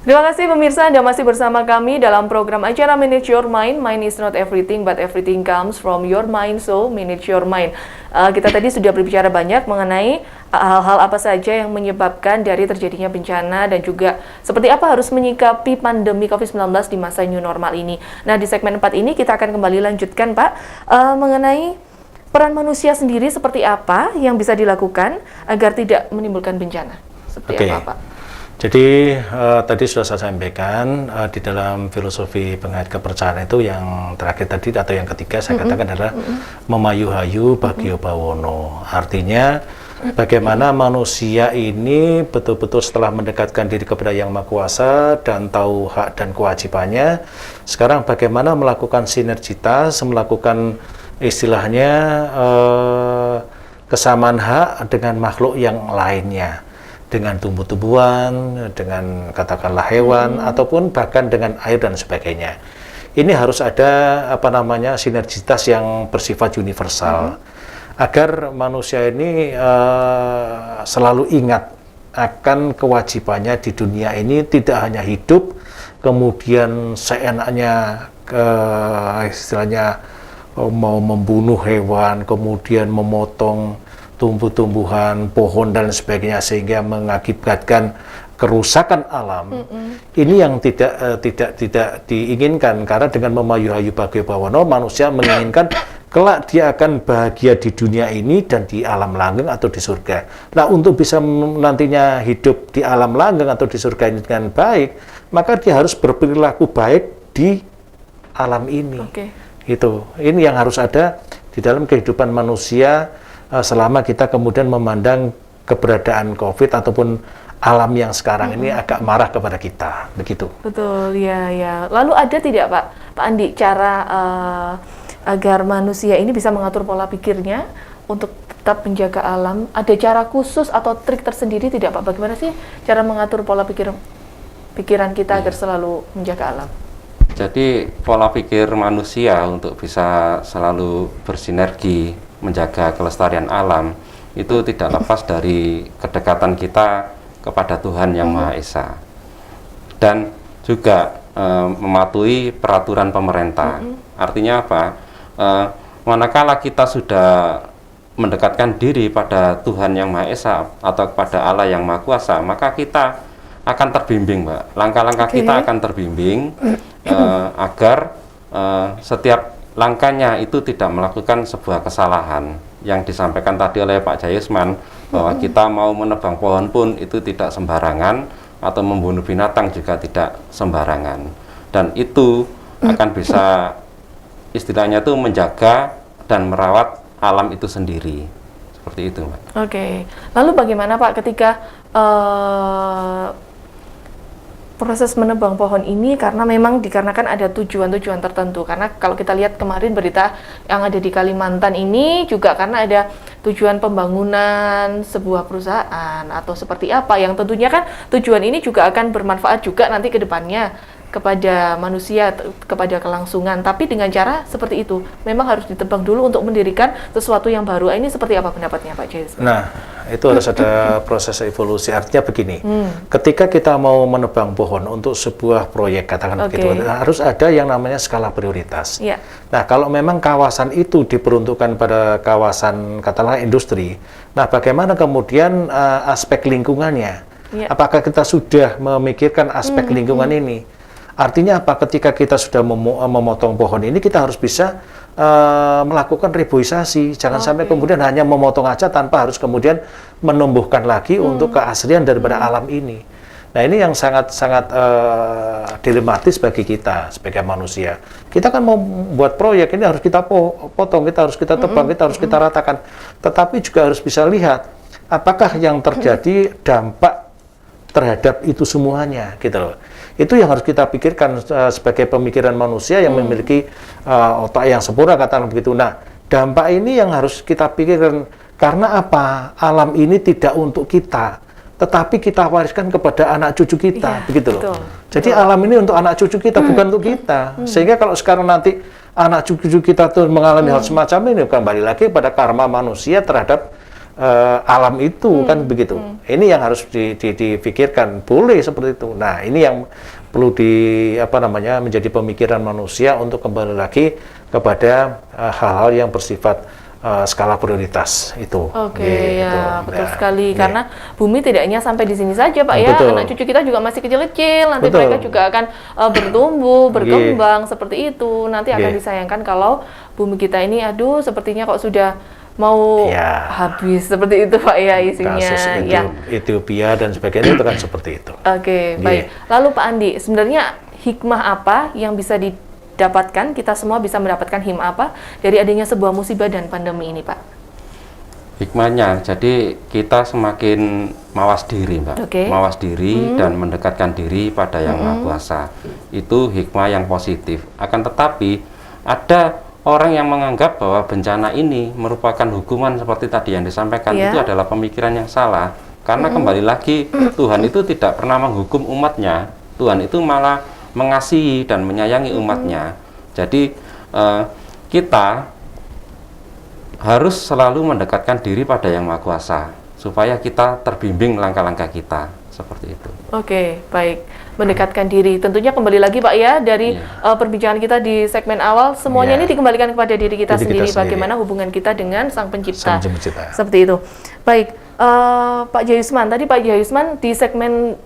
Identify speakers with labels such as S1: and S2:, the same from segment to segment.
S1: Terima kasih pemirsa, Anda masih bersama kami dalam program acara Manage Your Mind. Mind is not everything, but everything comes from your mind, so manage your mind. Kita tadi sudah berbicara banyak mengenai hal-hal apa saja yang menyebabkan dari terjadinya bencana dan juga seperti apa harus menyikapi pandemi COVID-19 di masa new normal ini. Nah, di segmen 4 ini kita akan kembali lanjutkan, Pak, mengenai peran manusia sendiri seperti apa yang bisa dilakukan agar tidak menimbulkan bencana. Seperti apa, Pak?
S2: Jadi tadi sudah saya sampaikan di dalam filosofi pengait kepercayaan itu yang terakhir tadi atau yang ketiga saya katakan adalah memayu-hayu bagyo bawono. Artinya bagaimana manusia ini betul-betul setelah mendekatkan diri kepada Yang Maha Kuasa dan tahu hak dan kewajibannya, sekarang bagaimana melakukan sinergitas, melakukan istilahnya kesamaan hak dengan makhluk yang lainnya, dengan tumbuh-tumbuhan, dengan katakanlah hewan, ataupun bahkan dengan air dan sebagainya. Ini harus ada sinergitas yang bersifat universal, agar manusia ini selalu ingat akan kewajibannya di dunia ini, tidak hanya hidup kemudian seenaknya istilahnya mau membunuh hewan, kemudian memotong tumbuh-tumbuhan, pohon dan sebagainya sehingga mengakibatkan kerusakan alam. Ini yang tidak diinginkan, karena dengan memayu-hayu bagyo bawono manusia menginginkan kelak dia akan bahagia di dunia ini dan di alam langgeng atau di surga. Nah, untuk bisa nantinya hidup di alam langgeng atau di surga ini dengan baik, maka dia harus berperilaku baik di alam ini. Itu. Ini yang harus ada di dalam kehidupan manusia selama kita kemudian memandang keberadaan COVID ataupun alam yang sekarang ini agak marah kepada kita, begitu. Betul,
S1: ya. Lalu ada tidak, Pak Andi, cara agar manusia ini bisa mengatur pola pikirnya untuk tetap menjaga alam? Ada cara khusus atau trik tersendiri tidak, Pak? Bagaimana sih cara mengatur pola pikiran kita agar selalu menjaga alam?
S3: Jadi pola pikir manusia untuk bisa selalu bersinergi menjaga kelestarian alam itu tidak lepas dari kedekatan kita kepada Tuhan Yang Maha Esa, dan juga mematuhi peraturan pemerintah. Artinya apa? Manakala kita sudah mendekatkan diri pada Tuhan Yang Maha Esa atau kepada Allah Yang Maha Kuasa, maka kita akan terbimbing, Mbak. Langkah-langkah kita akan terbimbing agar setiap langkahnya itu tidak melakukan sebuah kesalahan. Yang disampaikan tadi oleh Pak Jayusman, bahwa kita mau menebang pohon pun itu tidak sembarangan, atau membunuh binatang juga tidak sembarangan. Dan itu akan bisa istilahnya itu menjaga dan merawat alam itu sendiri. Seperti itu, Mbak.
S1: Lalu bagaimana, Pak, ketika proses menebang pohon ini, karena memang dikarenakan ada tujuan-tujuan tertentu. Karena kalau kita lihat kemarin berita yang ada di Kalimantan ini juga karena ada tujuan pembangunan sebuah perusahaan atau seperti apa, yang tentunya kan tujuan ini juga akan bermanfaat juga nanti ke depannya kepada manusia, kepada kelangsungan. Tapi dengan cara seperti itu, memang harus ditebang dulu untuk mendirikan sesuatu yang baru. Ini seperti apa pendapatnya, Pak Jayus?
S2: Nah, itu harus ada proses evolusi. Artinya begini, ketika kita mau menebang pohon untuk sebuah proyek, katakan begitu, harus ada yang namanya skala prioritas. Nah, kalau memang kawasan itu diperuntukkan pada kawasan katakanlah industri, nah bagaimana kemudian aspek lingkungannya? Apakah kita sudah memikirkan aspek lingkungan ini? Artinya apa? Ketika kita sudah memotong pohon ini, kita harus bisa melakukan reboisasi. Jangan sampai kemudian hanya memotong aja tanpa harus kemudian menumbuhkan lagi untuk keaslian daripada alam ini. Nah, ini yang sangat-sangat dilematis bagi kita sebagai manusia. Kita kan mau buat proyek, ini harus kita potong, kita harus kita tebang, kita harus kita ratakan. Tetapi juga harus bisa lihat apakah yang terjadi dampak terhadap itu semuanya, gitu loh. Itu yang harus kita pikirkan sebagai pemikiran manusia yang memiliki otak yang sempurna, katakan begitu. Nah, dampak ini yang harus kita pikirkan, karena apa? Alam ini tidak untuk kita, tetapi kita wariskan kepada anak cucu kita, begitu loh. Jadi alam ini untuk anak cucu kita, bukan untuk kita. Sehingga kalau sekarang nanti anak cucu kita tuh mengalami hal semacam ini, kembali lagi pada karma manusia terhadap alam itu, kan begitu. Ini yang harus dipikirkan, boleh seperti itu. Nah, ini yang perlu menjadi pemikiran manusia untuk kembali lagi kepada hal-hal yang bersifat skala prioritas itu.
S1: Oke, ya betul sekali. Karena bumi tidak hanya sampai di sini saja, Pak, ya.
S2: Betul.
S1: Anak cucu kita juga masih kecil-kecil. Nanti
S2: Betul.
S1: mereka juga akan bertumbuh, berkembang seperti itu. Nanti akan disayangkan kalau bumi kita ini, aduh, sepertinya kok sudah mau habis seperti itu, Pak, ya, isinya.
S2: Kasus Ethiopia dan sebagainya itu kan seperti itu.
S1: Oke, baik. Lalu Pak Andi, sebenarnya hikmah apa yang bisa didapatkan, kita semua bisa mendapatkan hikmah apa dari adanya sebuah musibah dan pandemi ini, Pak?
S3: Hikmahnya, jadi kita semakin mawas diri, Mbak. Mawas diri dan mendekatkan diri pada Yang Maha Kuasa. Itu hikmah yang positif. Akan tetapi, ada orang yang menganggap bahwa bencana ini merupakan hukuman seperti tadi yang disampaikan, itu adalah pemikiran yang salah. Karena kembali lagi, Tuhan itu tidak pernah menghukum umatnya. Tuhan itu malah mengasihi dan menyayangi umatnya. Jadi kita harus selalu mendekatkan diri pada Yang Maha Kuasa supaya kita terbimbing langkah-langkah kita, seperti itu.
S1: Oke, baik. Mendekatkan diri. Tentunya kembali lagi, Pak, ya, dari perbincangan kita di segmen awal, semuanya ini dikembalikan kepada diri kita sendiri. Bagaimana hubungan kita dengan Sang Pencipta. Seperti itu. Baik, Pak Jayusman. Tadi Pak Jayusman di segmen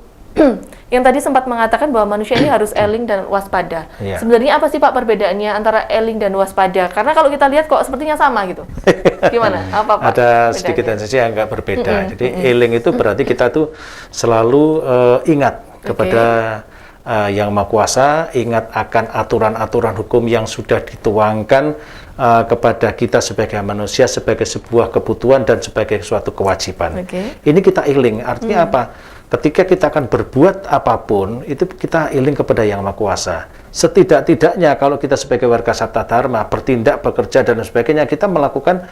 S1: yang tadi sempat mengatakan bahwa manusia ini harus eling dan waspada. Sebenarnya apa sih, Pak, perbedaannya antara eling dan waspada? Karena kalau kita lihat kok sepertinya sama gitu. Gimana? Apa, Pak?
S2: Ada sedikit saja yang agak berbeda. Jadi eling itu berarti kita tuh selalu ingat kepada Yang Maha Kuasa, ingat akan aturan-aturan hukum yang sudah dituangkan kepada kita sebagai manusia, sebagai sebuah kebutuhan dan sebagai suatu kewajiban. Ini kita eling, artinya apa? Ketika kita akan berbuat apapun, itu kita eling kepada Yang Maha Kuasa. Setidak-tidaknya kalau kita sebagai warga Sabta Dharma bertindak, bekerja dan sebagainya, kita melakukan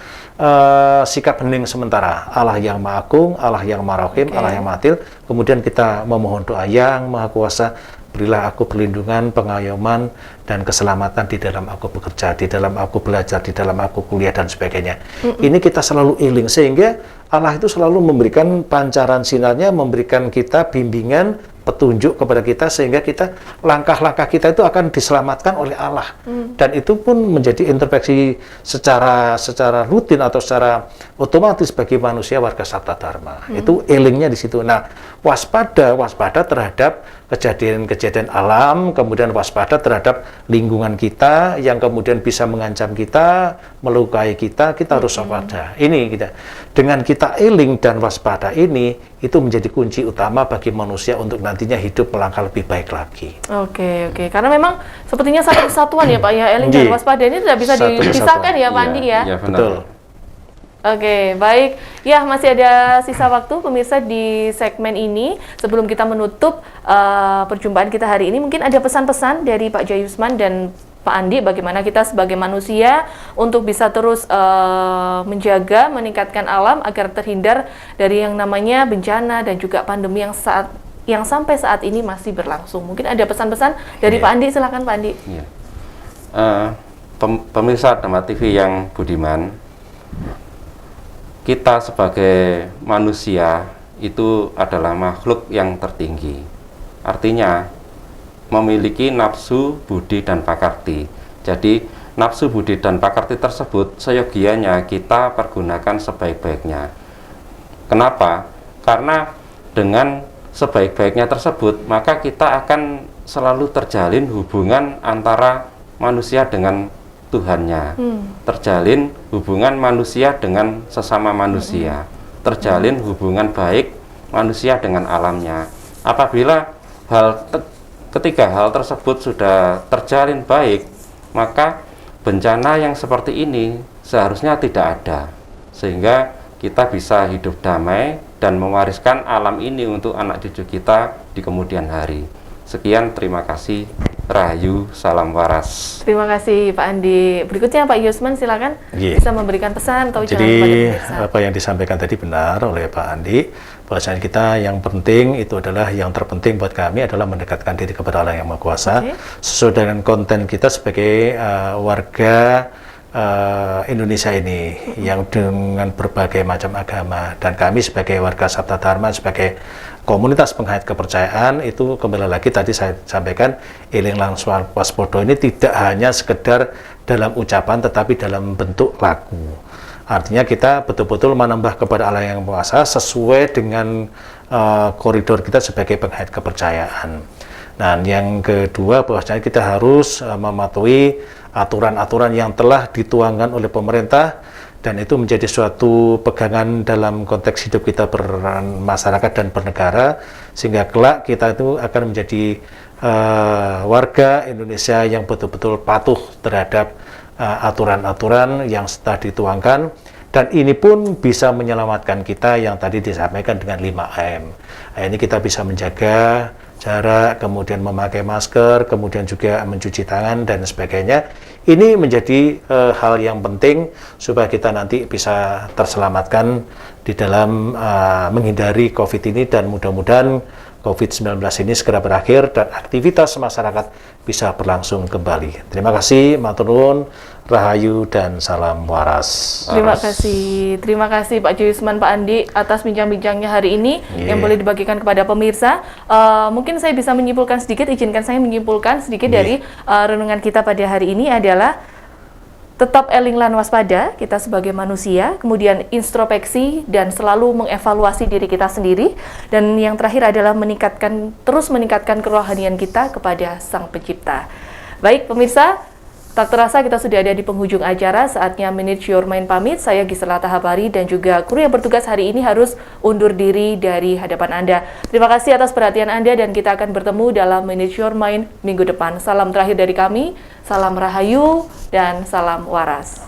S2: sikap hening sementara. Allah yang Maha Agung, Allah yang Maha Rahim, Allah yang Maha Adil. Kemudian kita memohon doa Yang Maha Kuasa, berilah aku perlindungan, pengayoman, dan keselamatan di dalam aku bekerja, di dalam aku belajar, di dalam aku kuliah dan sebagainya. Ini kita selalu eling, sehingga Allah itu selalu memberikan pancaran sinarnya, memberikan kita bimbingan, petunjuk kepada kita, sehingga kita langkah-langkah kita itu akan diselamatkan oleh Allah. Dan itu pun menjadi introspeksi secara rutin atau secara otomatis bagi manusia warga Sabta Dharma. Itu elingnya di situ. Nah, waspada terhadap kejadian-kejadian alam, kemudian waspada terhadap lingkungan kita yang kemudian bisa mengancam kita, melukai kita harus waspada. Ini kita. Dengan kita eling dan waspada ini, itu menjadi kunci utama bagi manusia untuk nantinya hidup melangkah lebih baik lagi. Oke.
S1: Karena memang sepertinya satu kesatuan ya, Pak, ya, eling dan waspada ini tidak bisa dipisahkan ya, Pak Andi, ya?
S3: Iya, betul.
S1: Oke, baik. Ya, masih ada sisa waktu pemirsa di segmen ini. Sebelum kita menutup perjumpaan kita hari ini, mungkin ada pesan-pesan dari Pak Jayusman dan Pak Andi, bagaimana kita sebagai manusia untuk bisa terus menjaga, meningkatkan alam agar terhindar dari yang namanya bencana dan juga pandemi yang sampai saat ini masih berlangsung. Mungkin ada pesan-pesan dari Pak Andi, silakan Pak Andi.
S3: Pemirsa Dharma TV yang budiman, kita sebagai manusia itu adalah makhluk yang tertinggi. Artinya memiliki nafsu, budi, dan pakarti. Jadi nafsu, budi, dan pakarti tersebut seyogianya kita pergunakan sebaik-baiknya. Kenapa? Karena dengan sebaik-baiknya tersebut, maka kita akan selalu terjalin hubungan antara manusia dengan Tuhannya, terjalin hubungan manusia dengan sesama manusia, terjalin hubungan baik manusia dengan alamnya. Apabila ketiga hal tersebut sudah terjalin baik, maka bencana yang seperti ini seharusnya tidak ada, sehingga kita bisa hidup damai dan mewariskan alam ini untuk anak cucu kita di kemudian hari. Sekian, terima kasih. Rahayu, salam waras.
S1: Terima kasih Pak Andi. Berikutnya Pak Yusman, silakan bisa memberikan pesan atau ucapan kepada pemirsa.
S2: Apa yang disampaikan tadi benar oleh Pak Andi. Bahwasanya kita yang penting itu adalah, yang terpenting buat kami adalah mendekatkan diri kepada Allah yang Maha Kuasa. Sesuai dengan konten kita sebagai warga Indonesia ini yang dengan berbagai macam agama, dan kami sebagai warga Sabta Dharma, sebagai komunitas penghayat kepercayaan, itu kembali lagi tadi saya sampaikan, Eling Lan Waspada ini tidak hanya sekedar dalam ucapan tetapi dalam bentuk laku. Artinya kita betul-betul menambah kepada Allah yang Maha Esa sesuai dengan koridor kita sebagai penghayat kepercayaan. Nah, yang kedua bahwasanya kita harus mematuhi aturan-aturan yang telah dituangkan oleh pemerintah, dan itu menjadi suatu pegangan dalam konteks hidup kita bermasyarakat dan bernegara, sehingga kelak kita itu akan menjadi warga Indonesia yang betul-betul patuh terhadap aturan-aturan yang telah dituangkan, dan ini pun bisa menyelamatkan kita yang tadi disampaikan dengan 5M. Nah, ini kita bisa menjaga jarak, kemudian memakai masker, kemudian juga mencuci tangan dan sebagainya. Ini menjadi hal yang penting supaya kita nanti bisa terselamatkan di dalam menghindari COVID ini, dan mudah-mudahan COVID-19 ini segera berakhir dan aktivitas masyarakat bisa berlangsung kembali. Terima kasih, matur nuwun, rahayu, dan salam waras.
S1: Terima kasih Pak Joyusman, Pak Andi atas bincang-bincangnya hari ini yang boleh dibagikan kepada pemirsa. Mungkin saya bisa menyimpulkan sedikit, izinkan saya menyimpulkan sedikit dari renungan kita pada hari ini adalah tetap eling lan waspada kita sebagai manusia, kemudian introspeksi dan selalu mengevaluasi diri kita sendiri, dan yang terakhir adalah terus meningkatkan kerohanian kita kepada Sang Pencipta. Baik pemirsa, tak terasa kita sudah ada di penghujung acara, saatnya Manage Your Mind pamit. Saya Gisela Tahabari dan juga kru yang bertugas hari ini harus undur diri dari hadapan Anda. Terima kasih atas perhatian Anda, dan kita akan bertemu dalam Manage Your Mind minggu depan. Salam terakhir dari kami, salam rahayu dan salam waras.